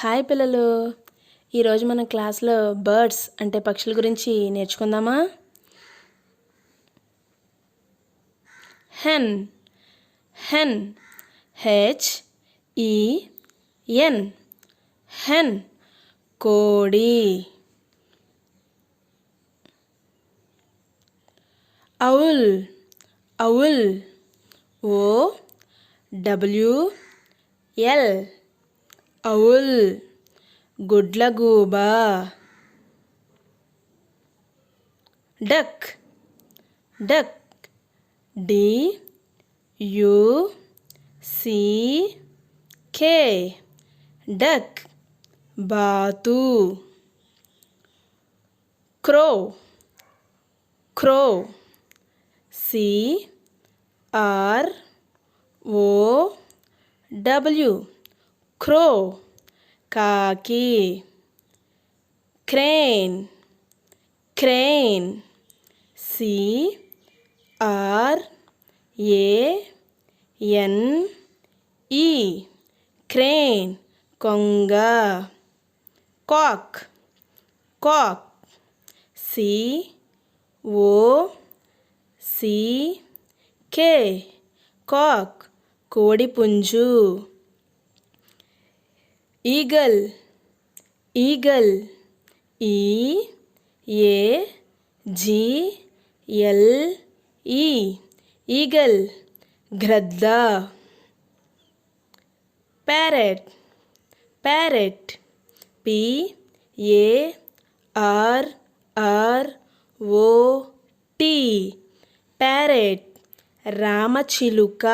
Hi పిల్లలు, ఈరోజు మన క్లాస్లో బర్డ్స్ అంటే పక్షుల గురించి నేర్చుకుందామా? హెన్ హెన్ HEN హెన్ కోడి. ఔల్ ఔల్ OWL ఔల్ గుడ్లగూబ. డక్ డక్ DUCK డక్ బాతు. క్రో క్రో CROW క్రో కాకి. క్రేన్ క్రేన్ CRANE క్రేన్ కొంగ. కాక్ కాక్ COCK కాక్ కోడిపుంజు. ఈగల్ ఈగల్ EAGLE ఈగల్ గ్రద్ద. ప్యారెట్ ప్యారెట్ PARROT ప్యారెట్ రామచిలుక.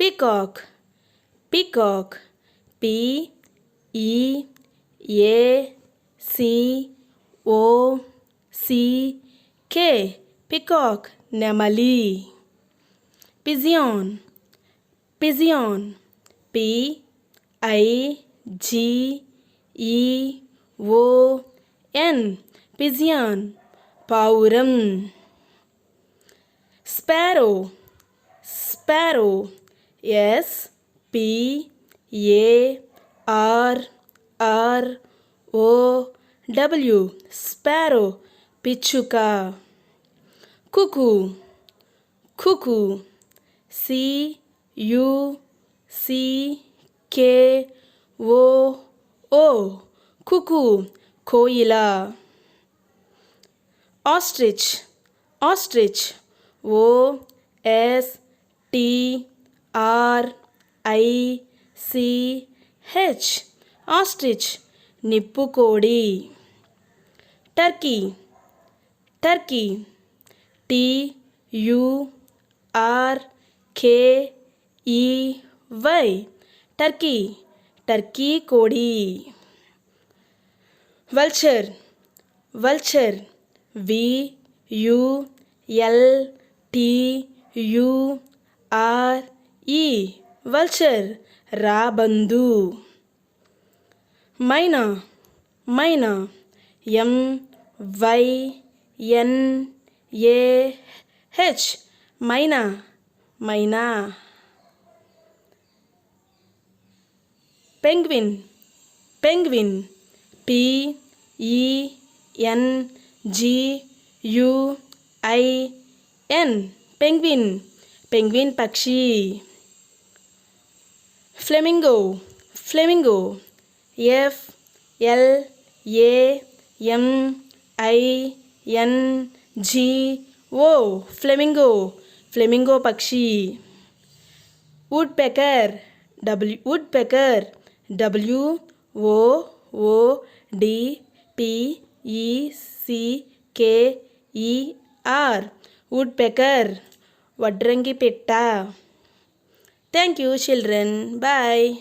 పీకాక్ పీకాక్ PEACOCK పీకాక్ నెమలి. Pigeon pigeon PIGEON pigeon పావురం. Sparrow sparrow SPARROW sparrow పిచ్చుక. Cuckoo cuckoo CUCKOO cuckoo కోయిల. Ostrich ostrich OSTRICH ostrich నిప్పుకోడి. Turkey turkey TURKEY turkey turkey కోడి. Vulture vulture VULTURE vulture రాబందు. Mynah mynah MYNAH mynah mynah. Penguin penguin PENGUIN penguin penguin పక్షి. Flamingo flamingo FLAMINGO flamingo flamingo పక్షి. Would pecker would pecker WOODPECKER would pecker వడ్రంగి పిట్ట. Thank you children. Bye.